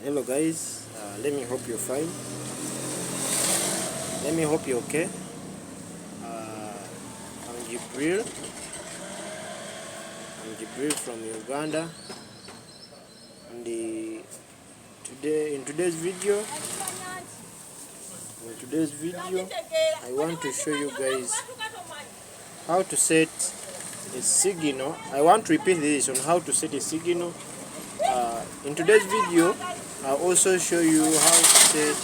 Hello guys, let me hope you're fine. Let me hope you're okay. I'm GIBRIL. I'm GIBRIL from Uganda. And in today's video, I want to show you guys how to set a signal. I want to repeat this on how to set a signal. In today's video, I'll also show you how to set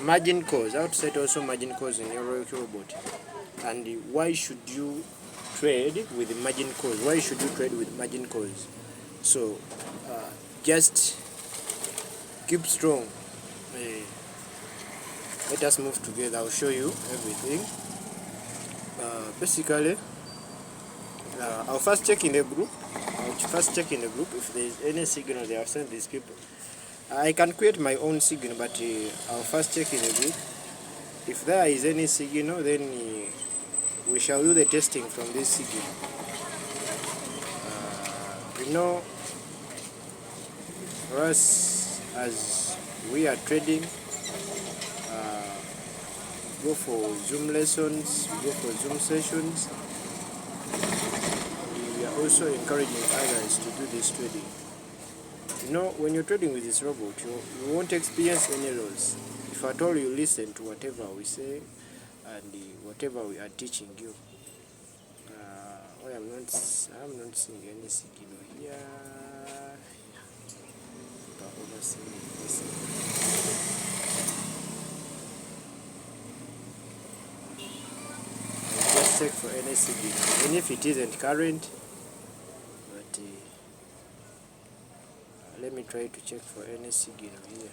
margin calls, how to set also margin calls in your ROYALQ robot, and why should you trade with margin calls? Why should you trade with margin calls? So just keep strong. Let us move together. I'll show you everything. Basically, I'll first check in the group. If there is any signal they have sent these people. I can create my own signal, but I'll first check in the group. If there is any signal, then we shall do the testing from this signal. For us, as we are trading, go for Zoom lessons, go for Zoom sessions. We are also encouraging others to do this trading. When you're trading with this robot, you won't experience any loss if at all you listen to whatever we say and whatever we are teaching you. I'm not seeing any signal here. Just check for any signal, even if it isn't current. But let me try to check for any signal here.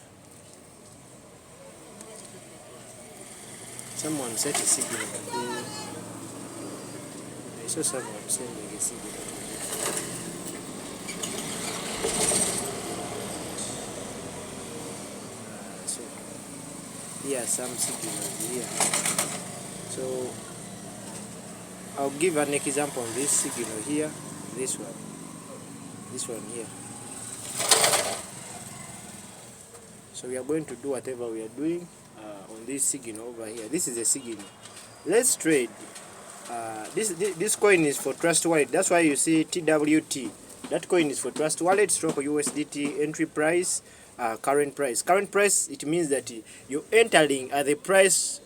Someone set a signal. I saw someone sending a signal. So here are some signals here. So I'll give an example on this signal here. This one here. So we are going to do whatever we are doing on this signal over here. This is a signal. Let's trade. This coin is for Trust Wallet. That's why you see TWT. That coin is for Trust Wallet, stroke USDT, entry price, current price. Current price, it means that you're entering at the price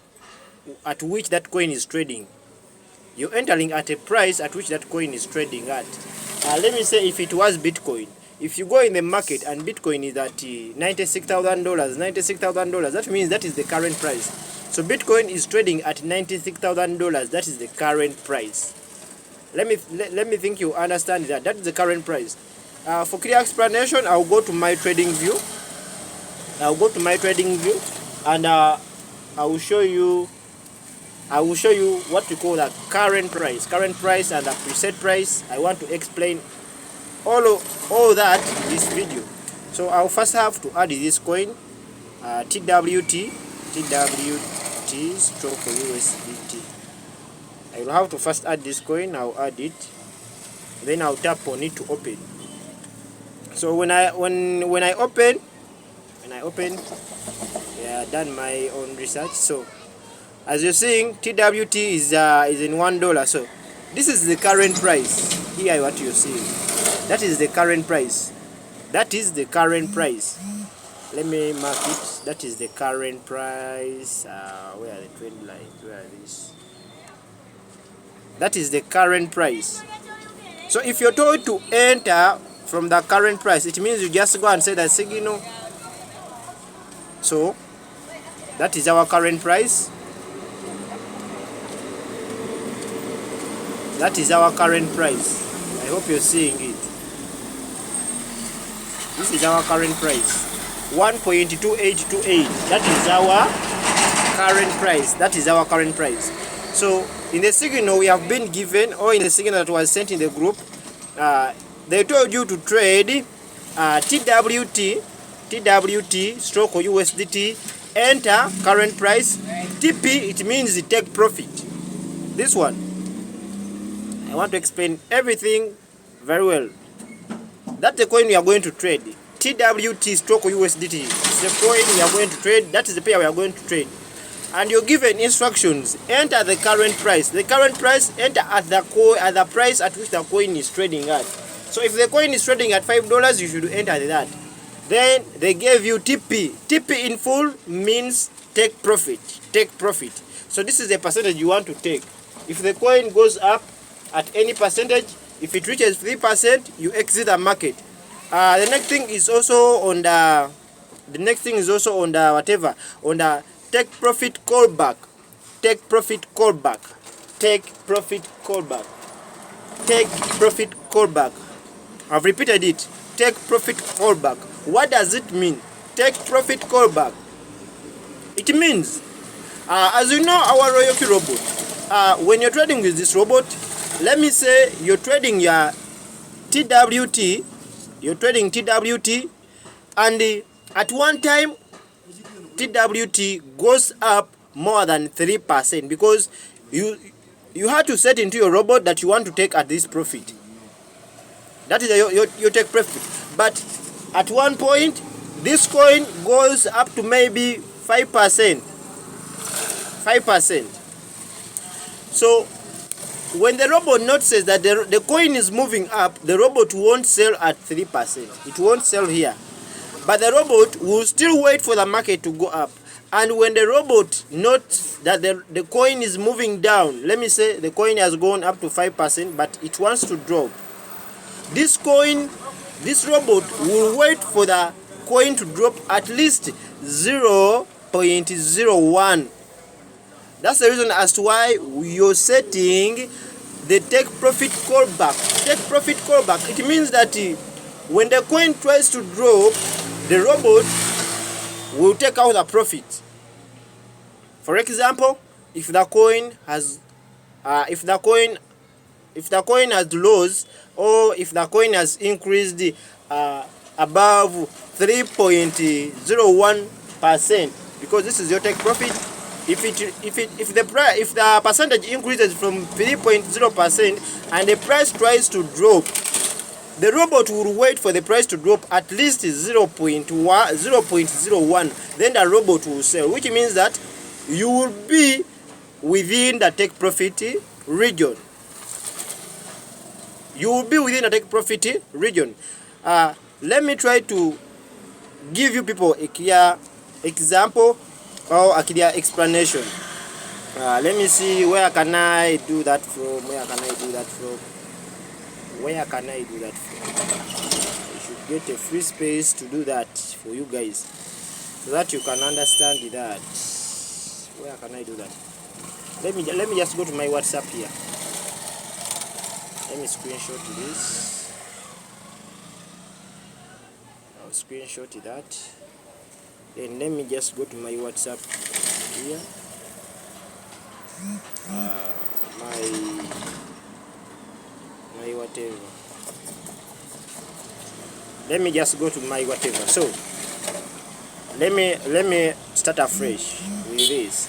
at which that coin is trading. You're entering at a price at which that coin is trading at. Let me say if it was Bitcoin. If you go in the market and Bitcoin is at $96,000, that means that is the current price. So Bitcoin is trading at $96,000. That is the current price. Let me think you understand that. That is the current price. For clear explanation, I'll go to my trading view. And I will show you what we call a current price and a preset price. I want to explain all that in this video. So I'll first have to add this coin, TWT stroke USDT. I will have to first add this coin. I'll add it, then I'll tap on it to open. So when I open, yeah, done my own research. So as you're seeing, TWT is in $1. So this is the current price. Here what you're seeing. That is the current price. Let me mark it. That is the current price. Where are the trend lines? Where are these? That is the current price. So if you're told to enter from the current price, it means you just go and say the signal. So that is our current price. That is our current price. I hope you're seeing it. This is our current price. 1.2828. That is our current price. So in the signal we have been given, or in the signal that was sent in the group, they told you to trade TWT stroke USDT, enter current price. TP, it means take profit. This one I want to explain everything very well. That's the coin we are going to trade. TWT stroke USDT. It's the coin we are going to trade. That is the pair we are going to trade. And you're given instructions. Enter the current price. The current price, enter at the price at which the coin is trading at. So if the coin is trading at $5, you should enter that. Then they gave you TP. TP in full means take profit. Take profit. So this is the percentage you want to take. If the coin goes up at any percentage, if it reaches 3%, you exit the market. The next thing is also on the take profit callback. Take profit callback. Take profit callback. Take profit callback. I've repeated it. Take profit callback. What does it mean? Take profit callback. It means, as you know, our ROYALQ robot, when you're trading with this robot, let me say you're trading your TWT, and at one time, TWT goes up more than 3% because you have to set into your robot that you want to take at this profit. That is your take profit. But at one point, this coin goes up to maybe 5%. 5%. So when the robot notices that the coin is moving up, the robot won't sell at 3%. It won't sell here. But the robot will still wait for the market to go up. And when the robot notes that the coin is moving down, let me say the coin has gone up to 5%, but it wants to drop. This robot will wait for the coin to drop at least 0.01. That's the reason as to why you're setting the take profit callback. Take profit callback. It means that when the coin tries to drop, the robot will take out the profit. For example, if the coin has lost, or if the coin has increased above 3.01%, because this is your take profit. If the percentage increases from 3.0% and the price tries to drop, the robot will wait for the price to drop at least 0.01. Then the robot will sell, which means that you will be within the take profit region. You will be within the take profit region. Let me try to give you people a clear example or a clear explanation. Let me see, where can I do that from? Where can I do that from? Where can I do that from? I should get a free space to do that for you guys, so that you can understand that. Where can I do that? Let me just go to my WhatsApp here. Let me screenshot this. I'll screenshot that. Then let me just go to my WhatsApp here. My whatever. Let me just go to my whatever. So let me start afresh with this.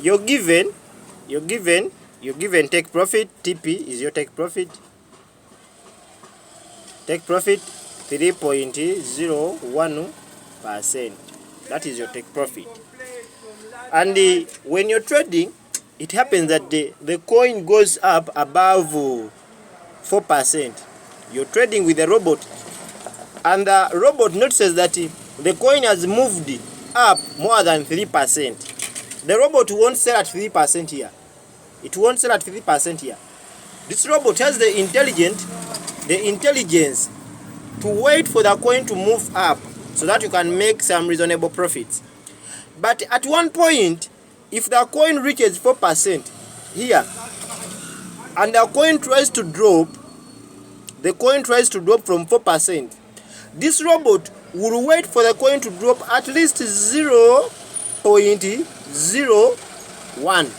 You're given take profit. TP is your take profit. Take profit 3.01%. That is your take profit. And when you're trading, it happens that the coin goes up above 4%. You're trading with the robot, and the robot notices that the coin has moved up more than 3%. The robot won't sell at 3% here. It won't sell at 3% here. This robot has the intelligence to wait for the coin to move up so that you can make some reasonable profits. But at one point, if the coin reaches 4% here, and the coin tries to drop, from 4%, this robot will wait for the coin to drop at least 0.01.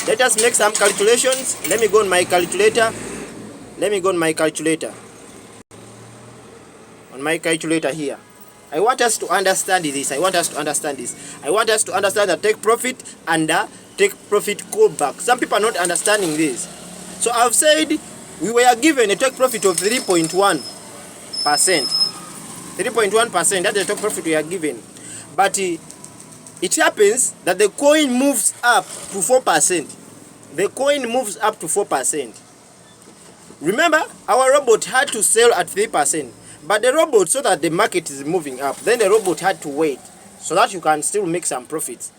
Let us make some calculations. Let me go on my calculator. On my calculator here. I want us to understand this. I want us to understand the take profit and the take profit callback. Some people are not understanding this. So I've said we were given a take profit of 3.1%. 3.1%, that's the take profit we are given. But it happens that the coin moves up to 4%. The coin moves up to 4%. Remember, our robot had to sell at 3%. But the robot saw that the market is moving up. Then the robot had to wait so that you can still make some profits.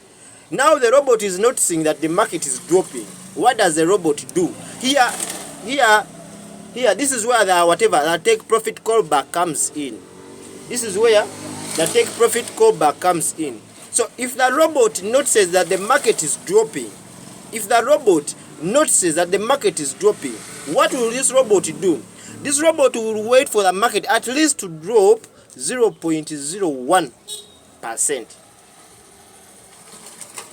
Now the robot is noticing that the market is dropping. What does the robot do? Here, this is where the take profit callback comes in. This is where the take profit callback comes in. So if the robot notices that the market is dropping, what will this robot do? This robot will wait for the market at least to drop 0.01%.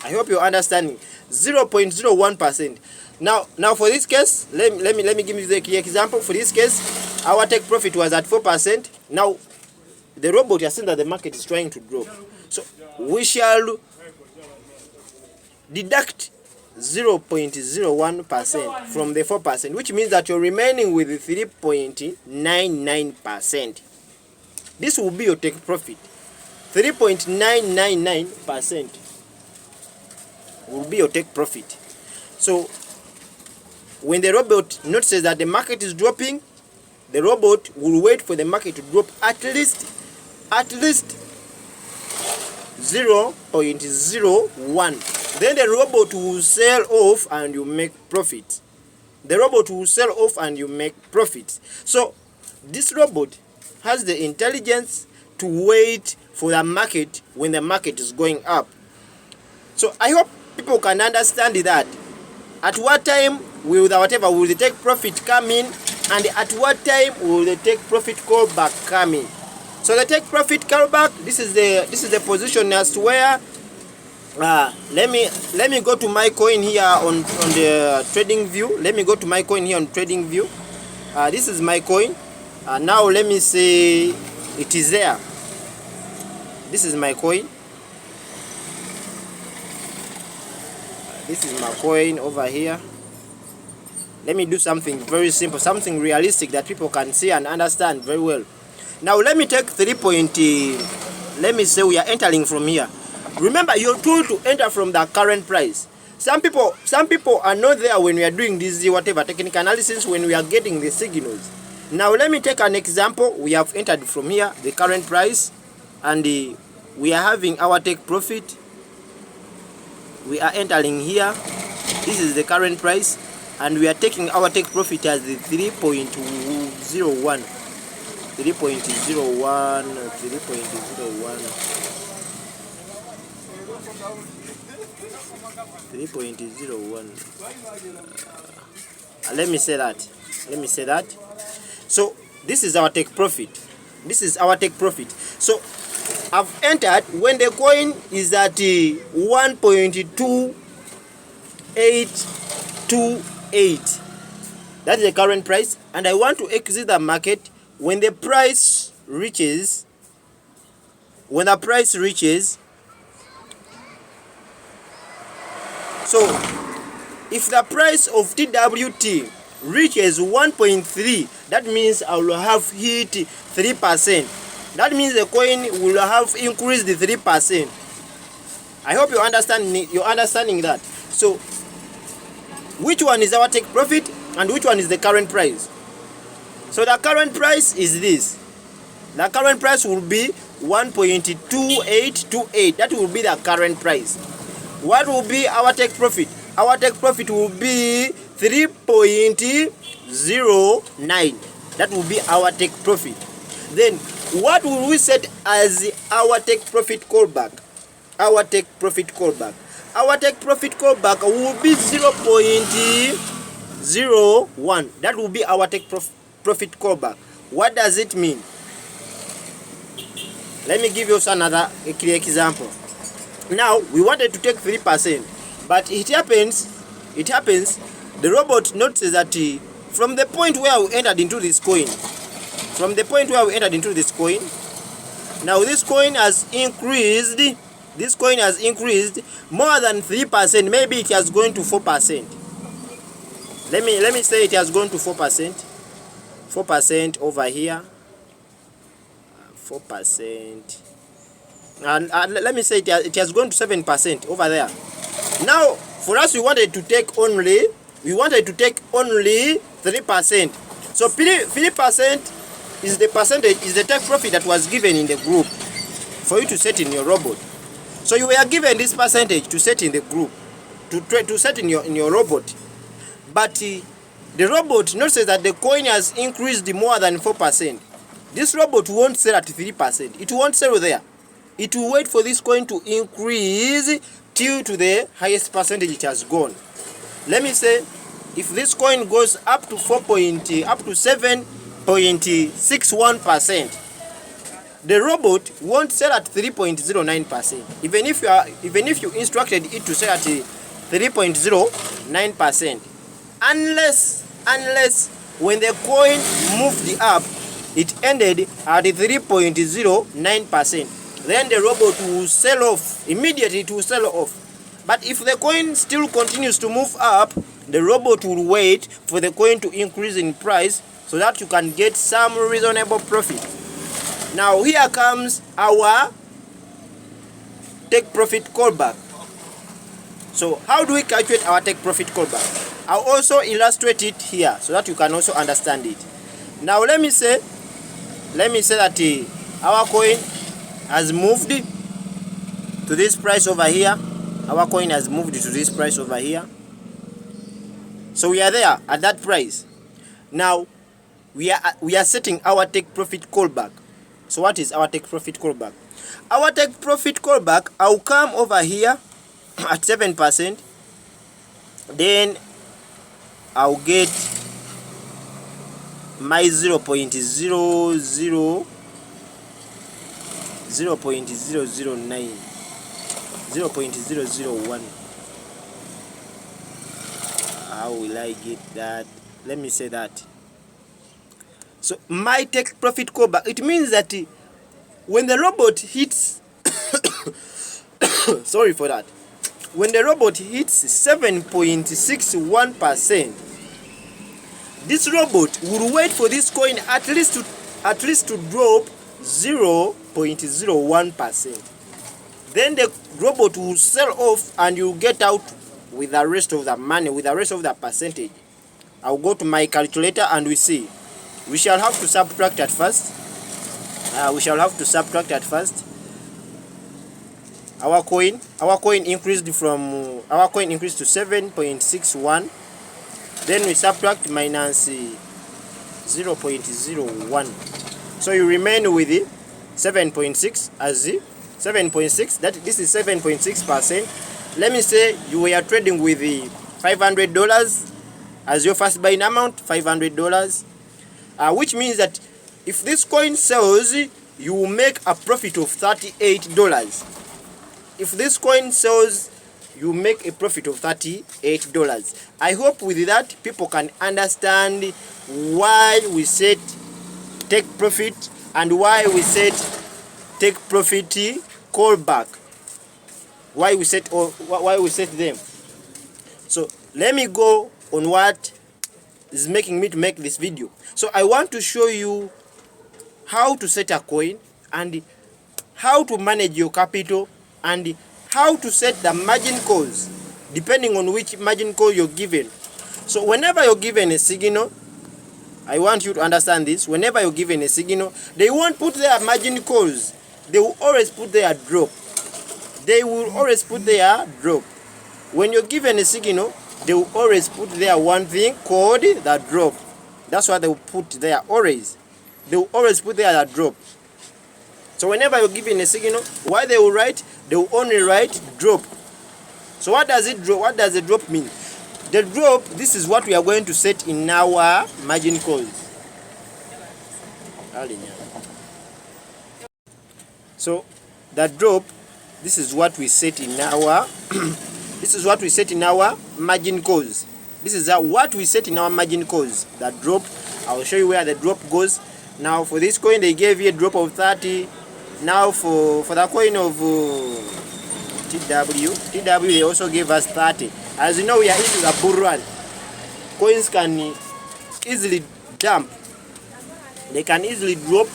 I hope you're understanding. 0.01%. Now for this case, let me give you the clear example. For this case, our take profit was at 4%. Now the robot has seen that the market is trying to drop. So we shall deduct 0.01% from the 4%, which means that you're remaining with 3.99%. This will be your take profit. 3.999% will be your take profit. So when the robot notices that the market is dropping, the robot will wait for the market to drop at least 0.01. Then the robot will sell off and you make profit. So this robot has the intelligence to wait for the market when the market is going up. So I hope people can understand that. At what time will the take profit come in, and at what time will the take profit callback come in? So the take profit callback, this is the position as to where let me go to my coin here on the trading view. This is my coin. Now let me say it is there. This is my coin. This is my coin over here. Let me do something very simple, something realistic that people can see and understand very well. Now let me take 3. Let me say we are entering from here. Remember, you're told to enter from the current price. Some people are not there when we are doing this technical analysis, when we are getting the signals. Now let me take an example. We have entered from here the current price, and we are having our take profit. We are entering here. This is the current price, and we are taking our take profit as the 3.01. 3.01. Let me say that. So this is our take profit. So I've entered when the coin is at 1.2828. That is the current price, and I want to exit the market when the price reaches. So if the price of TWT reaches 1.3, that means I will have hit 3%. That means the coin will have increased 3%. I hope you're understanding that. So which one is our take profit and which one is the current price? So the current price is this. The current price will be 1.2828. That will be the current price. What will be our take profit? Our take profit will be 3.09. That will be our take profit. Then what will we set as our take profit callback? Our take profit callback will be 0.01. That will be our take profit callback. What does it mean? Let me give you another clear example. Now we wanted to take 3%, but it happens the robot notices that from the point where we entered into this coin, now this coin has increased more than 3%. Maybe it has gone to 4%. Let me say it has gone to 4%. 4% over here. 4%. Let me say it has gone to 7% over there. Now, for us, we wanted to take only 3%. So 3% is the percentage, is the take profit that was given in the group for you to set in your robot. So you were given this percentage to set in the group, to set in your robot. But the robot notices that the coin has increased more than 4%. This robot won't sell at 3%. It won't sell there. It will wait for this coin to increase till to the highest percentage it has gone. Let me say, if this coin goes up to 7.61%, the robot won't sell at 3.09%. Even if you instructed it to sell at 3.09%, unless when the coin moved up, it ended at 3.09%. Then the robot will sell off immediately. It will sell off. But if the coin still continues to move up, the robot will wait for the coin to increase in price so that you can get some reasonable profit. Now here comes our take profit callback. So how do we calculate our take profit callback? I'll also illustrate it here so that you can also understand it. Now let me say that our coin has moved to this price over here. Our coin has moved to this price over here. So we are there at that price. Now we are setting our take profit callback. So what is our take profit callback? Our take profit callback, I'll come over here at 7%. Then I'll get my 0.009. How will I get that? Let me say that. So my take profit callback, it means that when the robot hits sorry for that. When the robot hits 7.61%, this robot will wait for this coin at least to drop 0.01%. Then the robot will sell off and you get out with the rest of the money, with the rest of the percentage. I'll go to my calculator and we see. We shall have to subtract at first. Our coin increased to 7.61. Then we subtract minus 0.01. So you remain with the 7.6 as the 7.6. That this is 7.6%. Let me say you were trading with the $500 as your first buying amount, $500, which means that if this coin sells, you will make a profit of $38. If this coin sells, you make a profit of $38. I hope with that people can understand why we set take profit and why we set take profit callback. Why we set them. So let me go on what is making me to make this video. So I want to show you how to set a coin and how to manage your capital and how to set the margin calls depending on which margin call you're given. So whenever you're given a signal, I want you to understand this. Whenever you're given a signal, they won't put their margin calls. They will always put their drop. When you're given a signal, they will always put their one thing called the drop. That's what they will put there always. They will always put there the drop. So whenever you're given a signal, why they will write? They will only write drop. So what does it drop? What does the drop mean? The drop, this is what we are going to set in our margin calls. So the drop, this is what we set in our margin calls. This is what we set in our margin calls. The drop, I'll show you where the drop goes. Now for this coin they gave you a drop of 30. Now for the coin of TW they also gave us 30. As you know, we are into the bull run. coins can easily dump. They can easily drop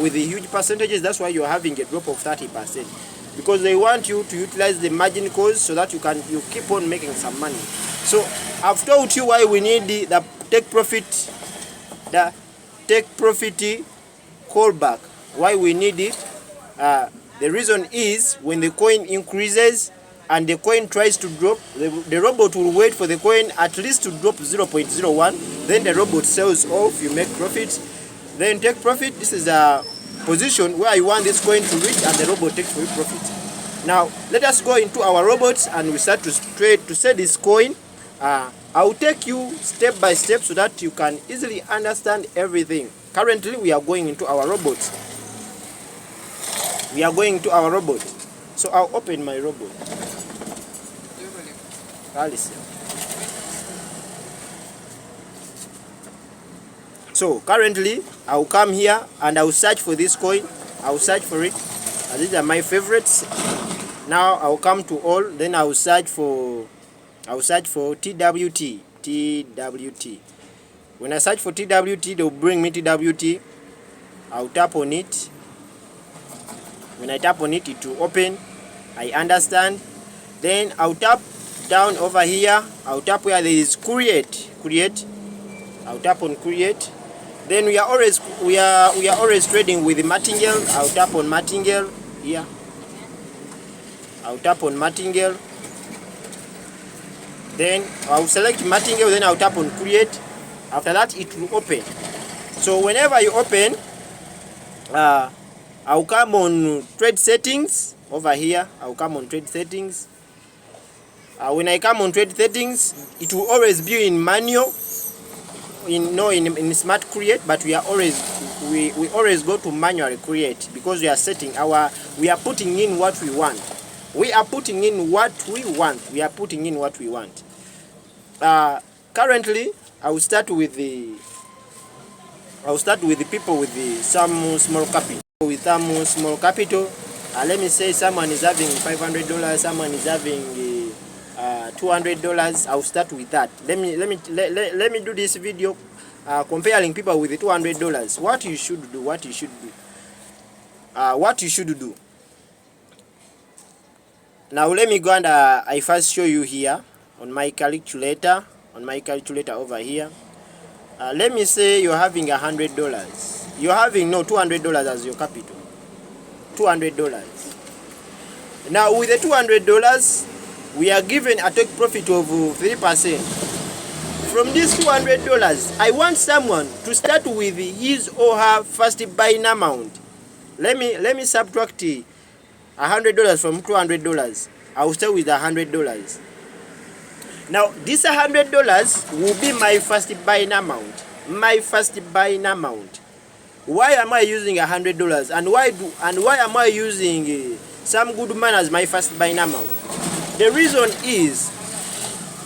with the huge percentages. That's why you're having a drop of 30%, because they want you to utilize the margin calls so that you keep on making some money. So I've told you why we need the take profit callback. Why we need it. The reason is when the coin increases and the coin tries to drop, the robot will wait for the coin at least to drop 0.01. Then the robot sells off, you make profit. Then take profit. This is a position where you want this coin to reach and the robot takes for you profit. Now let us go into our robots and we start to trade to sell this coin. I'll take you step by step so that you can easily understand everything. Currently we are going into our robots. So I'll open my robot. So currently I'll come here and I'll search for this coin. I'll search for it. These are my favorites. Now I'll come to all. Then I'll search for TWT. When I search for TWT, they'll bring me TWT. I'll tap on it. When I tap on it, it will open. I understand. Then I'll tap down over here. I'll tap where there is create. I'll tap on create. Then we are always trading with the martingale. I'll tap on martingale here. I'll tap on martingale. Then I'll select martingale. Then I'll tap on create. After that, it will open. So whenever you open, I'll come on trade settings over here. I'll come on trade settings. When I come on trade settings, it will always be in manual, in smart create, but we always go to manual create because we are putting in what we want. Currently, I will start with the people with some small capital. With some small capital, let me say someone is having $500, someone is having $200. I'll start with that. Let me do this video comparing people with the $200. What you should do. Now let me go and I first show you here on my calculator. Over here. Let me say you're having $100. You're having $200 as your capital. $200. Now with the $200, we are given a take profit of 3%. From this $200, I want someone to start with his or her first buying amount. Let me subtract $100 from $200. I'll start with $100. Now this $100 will be my first buying amount. Why am I using $100? And why am I using some good man as my first buying amount? The reason is,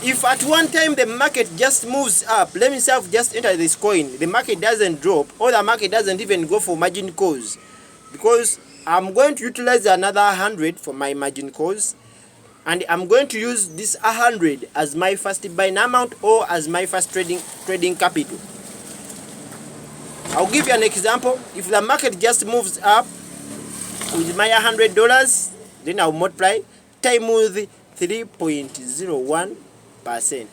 if at one time the market just moves up, let me just enter this coin, the market doesn't drop, or the market doesn't even go for margin calls, because I'm going to utilize another 100 for my margin calls, and I'm going to use this 100 as my first buying amount or as my first trading capital. I'll give you an example. If the market just moves up with my $100, then I'll multiply times 3.01%.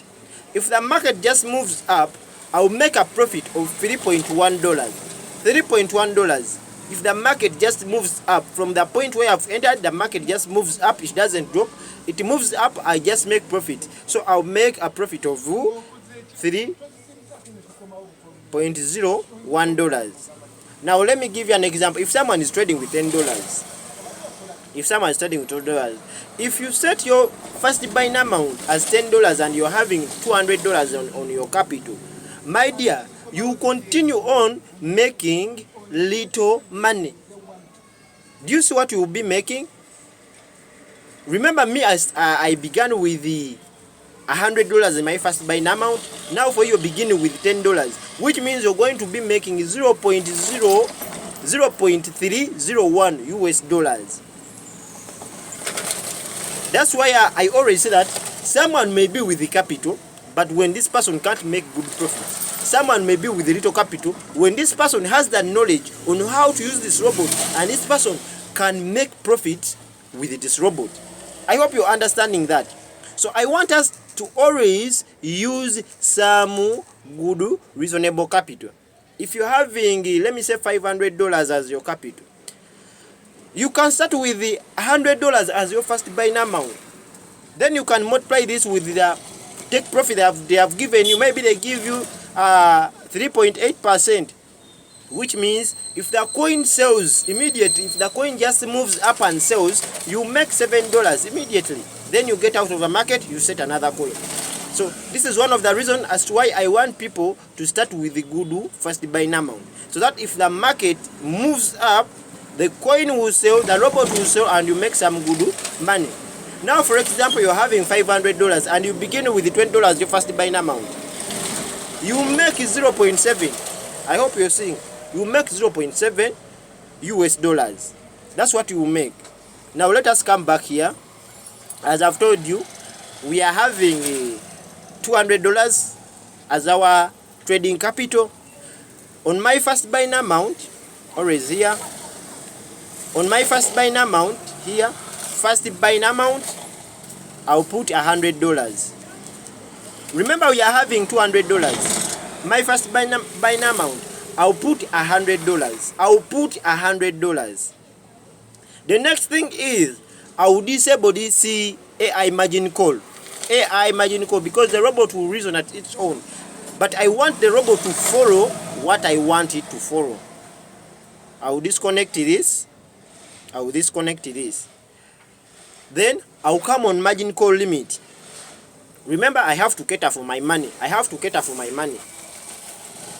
If the market just moves up, I'll make a profit of $3.1. $3.1. If the market just moves up from the point where I've entered, the market just moves up, it doesn't drop, it moves up, I just make profit. So I'll make a profit of $3.01. Now let me give you an example. If someone is trading with $10, if you set your first buying amount as $10 and you're having $200 on your capital, my dear, you continue on making little money. Do you see what you will be making? Remember me, as I began with the $100 in my first buying amount. Now for you, beginning with $10, which means you're going to be making 0.301 US dollars. That's why I always say that someone may be with the capital, But when this person can't make good profit, someone may be with little capital, when this person has the knowledge on how to use this robot, and this person can make profit with this robot. I hope you're understanding that. So I want us to always use some good reasonable capital. If you're having, let me say $500 as your capital, you can start with the $100 as your first buying amount. Then you can multiply this with the take profit they have given you. Maybe they give you 3.8%, which means if the coin sells immediately, if the coin just moves up and sells, you make $7 immediately. Then you get out of the market, you set another coin. So this is one of the reasons as to why I want people to start with the good first buying amount, so that if the market moves up, the coin will sell, the robot will sell, and you make some good money. Now, for example, you're having $500 and you begin with the $20 your first buying amount. You make 0.7. I hope you're seeing. You make 0.7 US dollars. That's what you will make. Now let us come back here. As I've told you, we are having $200 as our trading capital. On my first buying amount, always here. On my first buying amount here, first buying amount, I'll put $100. Remember, we are having $200. My first buying amount, I'll put $100. I'll put $100. The next thing is, I will disable this AI margin call. AI margin call, because the robot will reason at its own. But I want the robot to follow what I want it to follow. I will disconnect this. I will disconnect this. Then I'll come on margin call limit. Remember, I have to cater for my money. I have to cater for my money.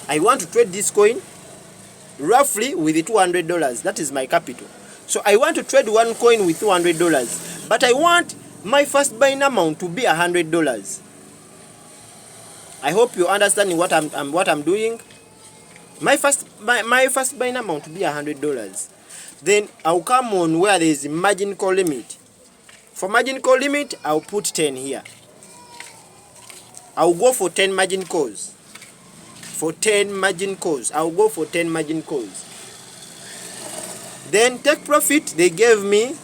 I want to trade this coin roughly with the $200. That is my capital. So I want to trade one coin with $200. But I want my first buying amount to be $100. I hope you're understanding what I'm doing. My first buying amount to be $100. Then I'll come on where there is a margin call limit. For margin call limit, I'll put 10 here. I'll go for 10 margin calls. For 10 margin calls, I'll go for 10 margin calls. Then take profit, they gave me,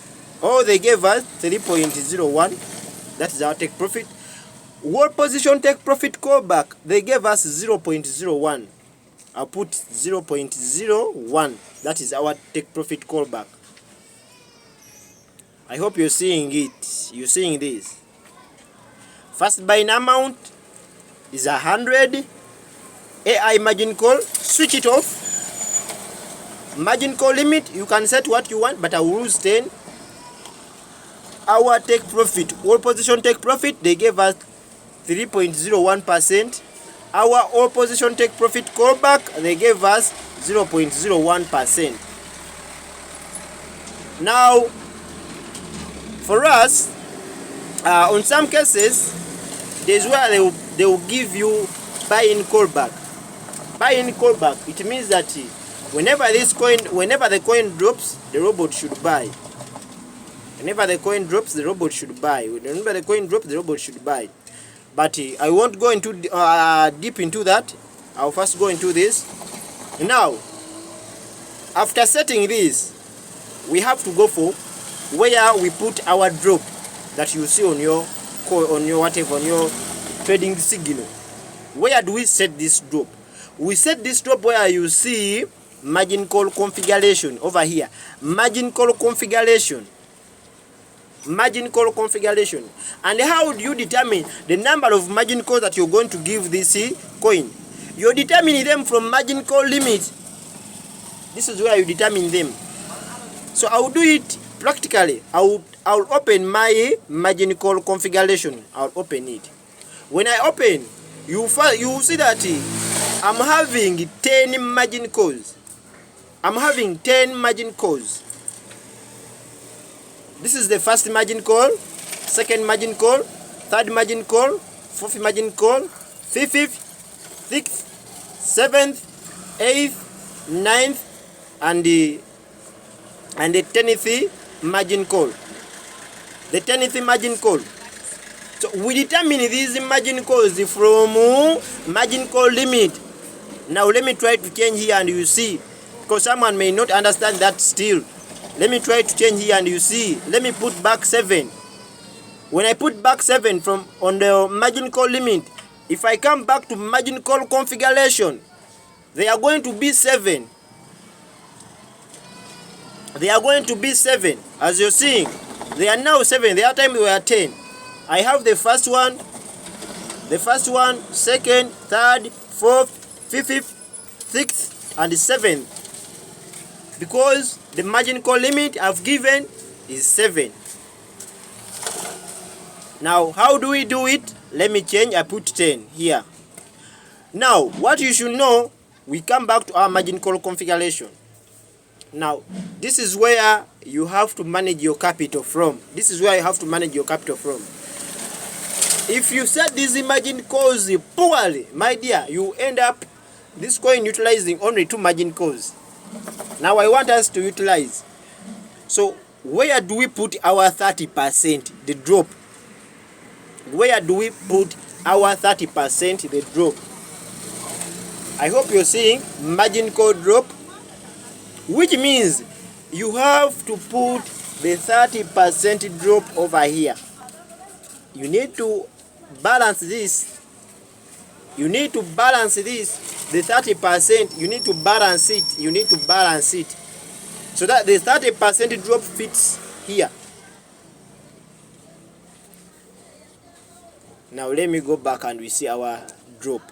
they gave us 3.01. That is our take profit. World position take profit callback, they gave us 0.01. I'll put 0.01. That is our take profit callback. I hope you're seeing it. You're seeing this. First buying amount is 100. AI margin call, switch it off. Margin call limit, you can set what you want, but I will use 10. Our take profit, all position take profit, they gave us 3.01%. Our all position take profit callback, they gave us 0.01%. Now, for us, on some cases, there's where they will give you buy-in callback. Buy-in callback, it means that whenever the coin drops, the robot should buy. Whenever the coin drops, the robot should buy. Whenever the coin drops, the robot should buy. But I won't go into deep into that. I'll first go into this. Now, after setting this, we have to go for where we put our drop that you see on your trading signal. Where do we set this drop? We set this drop where you see margin call configuration over here. Margin call configuration. Margin call configuration. And how do you determine the number of margin calls that you're going to give this coin? You're determining them from margin call limit. This is where you determine them. So I'll do it practically. I'll open my margin call configuration. I'll open it. When I open, you will see that I'm having 10 margin calls. I'm having 10 margin calls. This is the first margin call, second margin call, third margin call, fourth margin call, fifth, sixth, seventh, eighth, ninth, and the 10th margin call. The 10th margin call. So we determine these margin calls from margin call limit. Now let me try to change here and you see, because someone may not understand that still. Let me try to change here and you see. Let me put back 7. When I put back 7 from on the margin call limit, if I come back to margin call configuration, they are going to be 7. They are going to be 7. As you're seeing, they are now 7. The other time they were 10. I have the first one, second, third, fourth, fifth, sixth, and 7th. Because the margin call limit I've given is 7. Now, how do we do it? Let me change. I put 10 here. Now, what you should know, we come back to our margin call configuration. Now, this is where you have to manage your capital from. This is where you have to manage your capital from. If you set these margin calls poorly, my dear, you end up this coin utilizing only 2 margin calls. Now, I want us to utilize. So, where do we put our 30%, the drop? Where do we put our 30%, the drop? I hope you're seeing margin call drop, which means you have to put the 30% drop over here. You need to balance this. You need to balance this. The 30%, you need to balance it. You need to balance it. So that the 30% drop fits here. Now let me go back and we see our drop.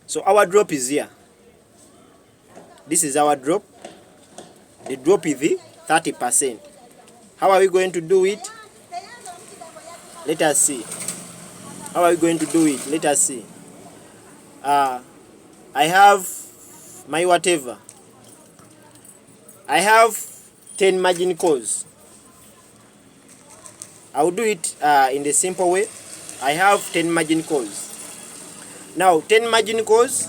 So our drop is here. This is our drop. The drop is the 30%. How are we going to do it? Let us see. How are we going to do it? Let us see. I have my whatever. I have 10 margin calls. I will do it in the simple way. I have 10 margin calls. Now, 10 margin calls,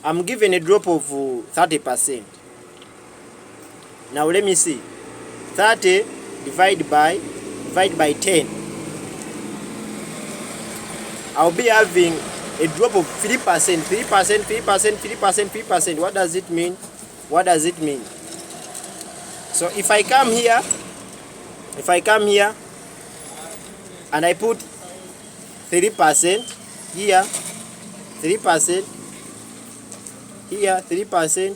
I'm given a drop of 30%. Now, let me see. 30 divided by 10. I'll be having a drop of 3%, 3%, 3%, 3%, 3%. What does it mean? What does it mean? So if I come here, and I put 3% here, 3% here, 3%,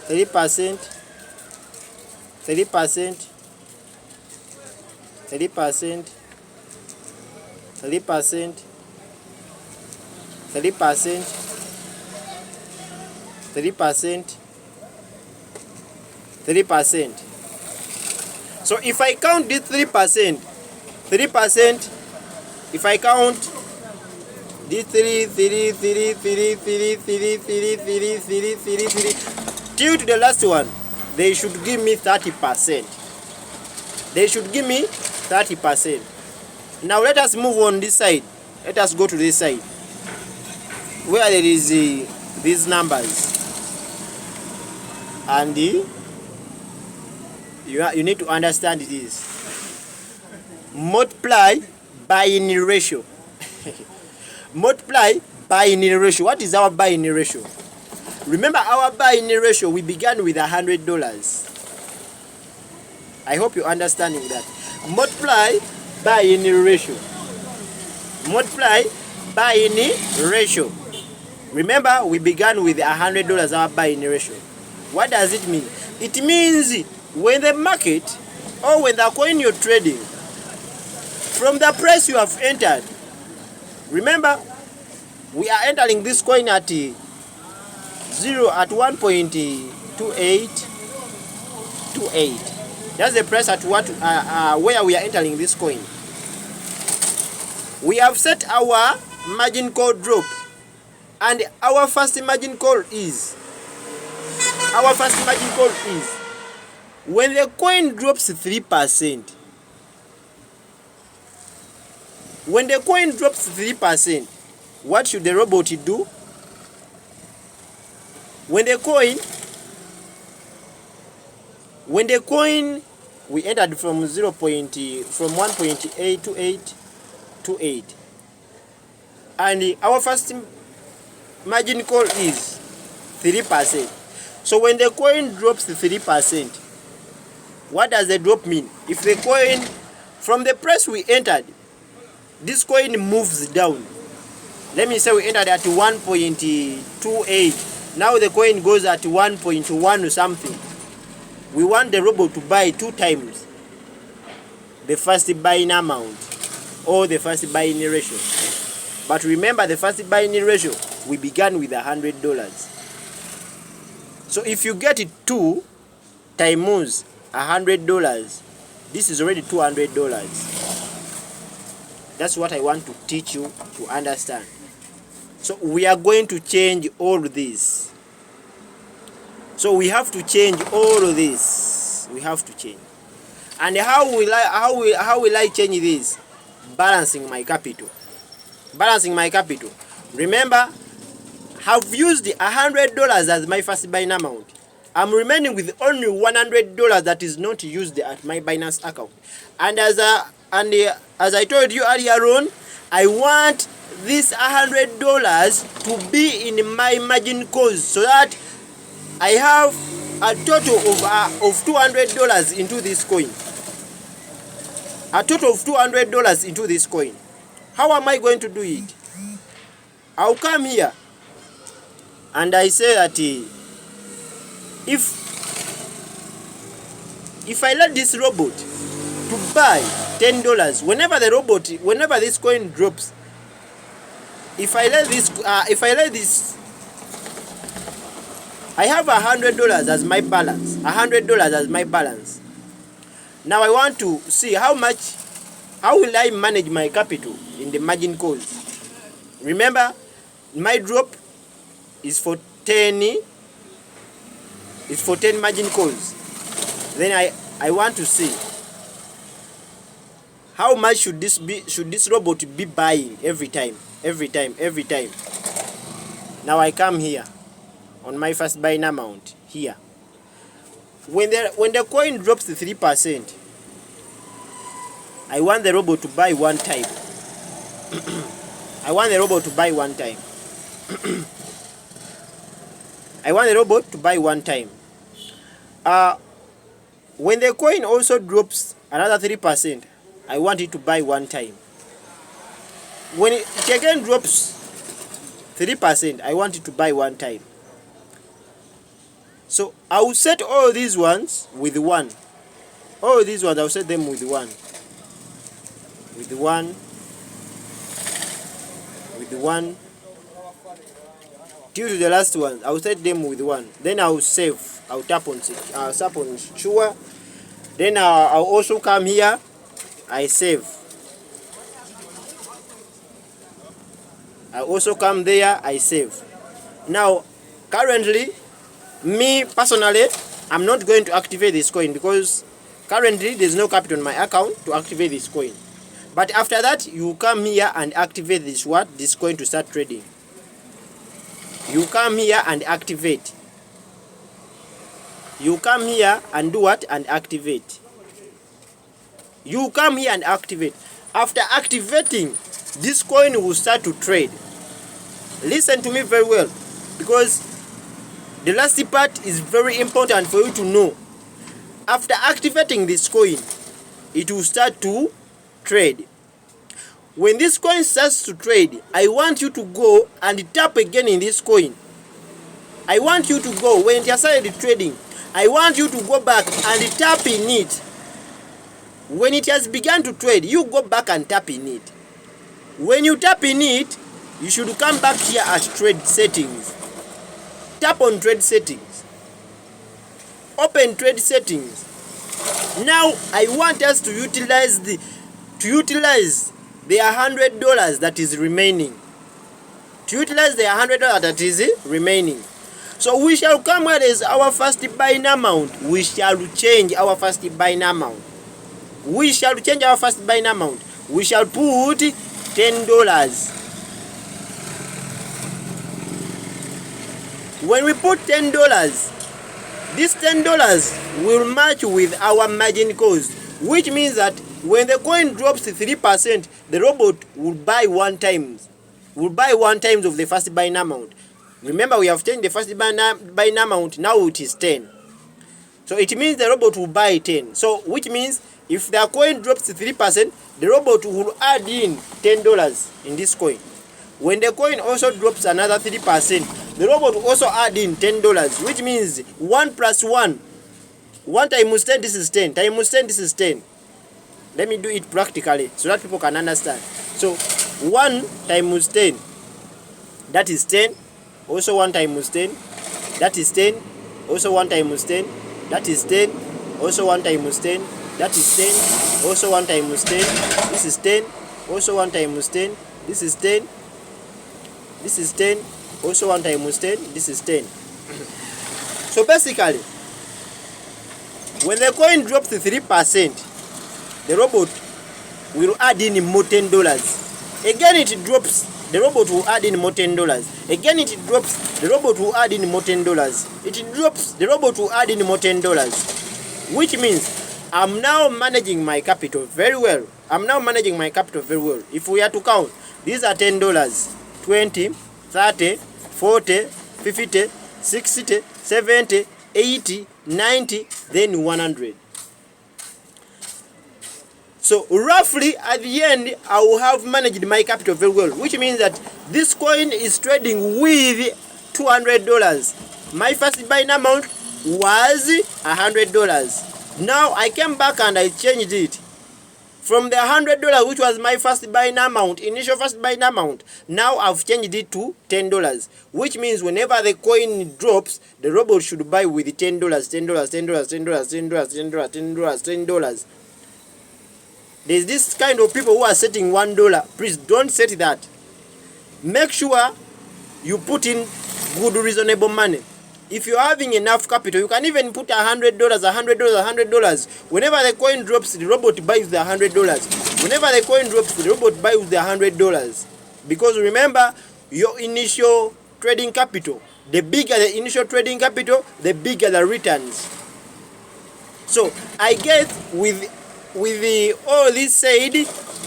3%, 3%, 3%, 3%, 3%, 3%, 3%. So if I count this 3%, if I count this 3, till to the last one, they should give me 30%. They should give me 30%. Now let us move on this side. Let us go to this side where there is these numbers, and you need to understand this. Multiply binary ratio. Multiply binary ratio. What is our binary ratio? Remember our binary ratio, we began with $100. I hope you're understanding that. Multiply binary ratio. Multiply binary ratio. Remember, we began with $100 our binary ratio. What does it mean? It means when the market or when the coin you're trading, from the price you have entered, remember, we are entering this coin at 1.2828. That's the price at what where we are entering this coin. We have set our margin call drop, and our first margin call is when the coin drops 3%. When the coin drops 3%, what should the robot do? When the coin we entered from 1.828 to 8, and our first margin call is 3%. So when the coin drops 3%, what does the drop mean? If the coin, from the price we entered, this coin moves down. Let me say we entered at 1.28. Now the coin goes at 1.1 or something. We want the robot to buy 2 times the first buying amount or the first buying ratio. But remember, the first buying ratio, we began with $100. So if you get it 2 times $100, this is already $200. That's what I want to teach you to understand. So we are going to change all this. So we have to change all of this. We have to change. And how will I change this? Balancing my capital. Balancing my capital. Remember, I've used $100 as my first buying amount. I'm remaining with only $100 that is not used at my Binance account. And as I told you earlier on, I want this $100 to be in my margin calls so that I have a total of $200 into this coin. A total of $200 into this coin. How am I going to do it? I'll come here and I say that if I let this robot to buy $10, whenever this coin drops, if I let this, I have $100 as my balance. $100 as my balance. Now I want to see how will I manage my capital in the margin calls. Remember, my drop is for 10. It's for 10 margin calls. Then I want to see how much should this robot be buying every time. Now I come here on my first buying amount here. When the coin drops to 3%, I want the robot to buy 1 time. I want the robot to buy 1 time. I want the robot to buy 1 time. When the coin also drops another 3%, I want it to buy 1 time. When it again drops 3%, I want it to buy 1 time. So I will set all these ones with 1. All these ones, I will set them with 1. With 1. With 1. Due to the last one, I will set them with 1. Then I will save. I will tap on sure. Then I'll also come here. I save. I also come there. I save. Now, currently, me personally, I'm not going to activate this coin because currently there's no capital on my account to activate this coin. But after that, you come here and activate this coin to start trading. You come here and activate. You come here and do what? And activate. You come here and activate. After activating, this coin will start to trade. Listen to me very well, because the last part is very important for you to know. After activating this coin, it will start to trade. When this coin starts to trade, I want you to go and tap again in this coin. I want you to go, when it has started trading, I want you to go back and tap in it. When it has begun to trade, you go back and tap in it. When you tap in it, you should come back here at trade settings. Tap on trade settings. Open trade settings. Now I want us to utilize the $100 that is remaining. To utilize the $100 that is remaining. So we shall come where there is our first buying amount. We shall change our first buying amount. We shall change our first buying amount. We shall put $10. When we put $10, this $10 will match with our margin calls, which means that when the coin drops 3%, the robot will buy one times of the first buying amount. Remember, we have changed the first buying amount, now it is 10. So it means the robot will buy 10. So which means if the coin drops 3%, the robot will add in $10 in this coin. When the coin also drops another 3%, the robot will also add in $10, which means 1 plus 1. 1 times 10, this is 10. Times 10, this is 10. Let me do it practically so that people can understand. So 1 times 10, that is 10. Also 1 times 10, that is 10. Also 1 times 10, that is 10. Also 1 times 10, that is 10. Also 1 times 10, this is 10. Also 1 times 10, this is 10. This is 10. Also 1 times 10, this is 10. So basically, when the coin drops to 3%, the robot will add in more $10. Again it drops, the robot will add in more $10. Again it drops, the robot will add in more $10. It drops, the robot will add in more $10. Which means I'm now managing my capital very well. If we are to count, these are $10. 20, 30, 40, 50, 60, 70, 80, 90, then 100. So roughly at the end, I will have managed my capital very well, which means that this coin is trading with $200. My first buying amount was $100. Now I came back and I changed it. From the $100, which was my first buying amount, initial first buying amount, now I've changed it to $10, which means whenever the coin drops, the robot should buy with $10, $10. There's this kind of people who are setting $1. Please don't set that. Make sure you put in good, reasonable money. If you're having enough capital, you can even put $100. Whenever the coin drops, the robot buys the $100. Whenever the coin drops, the robot buys the $100. Because remember, your initial trading capital, the bigger the initial trading capital, the bigger the returns. So I guess with all this said,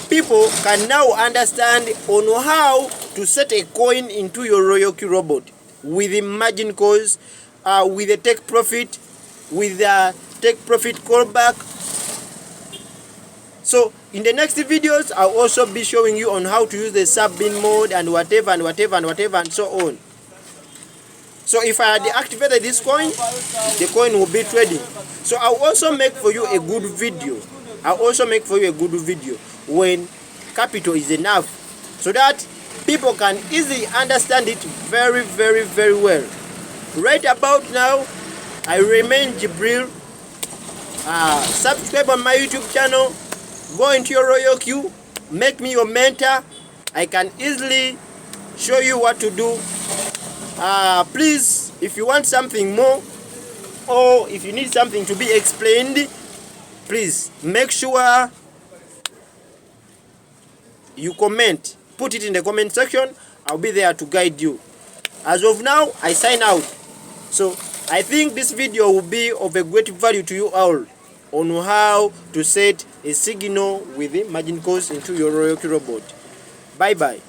people can now understand on how to set a coin into your ROYALQ robot with the margin calls, with the take profit, with the take profit callback. So in the next videos, I'll also be showing you on how to use the sub-bin mode and whatever and so on. So if I had activated this coin, the coin will be trading. So I'll also make for you a good video. When capital is enough, so that people can easily understand it very well. Right about now, I remain GIBRIL. Subscribe on my YouTube channel. Go into your ROYALQ. Make me your mentor. I can easily show you what to do. Please, if you want something more, or if you need something to be explained, please make sure you comment. Put it in the comment section. I'll be there to guide you. As of now, I sign out. So I think this video will be of a great value to you all on how to set a signal with the margin calls into your ROYALQ robot. Bye bye.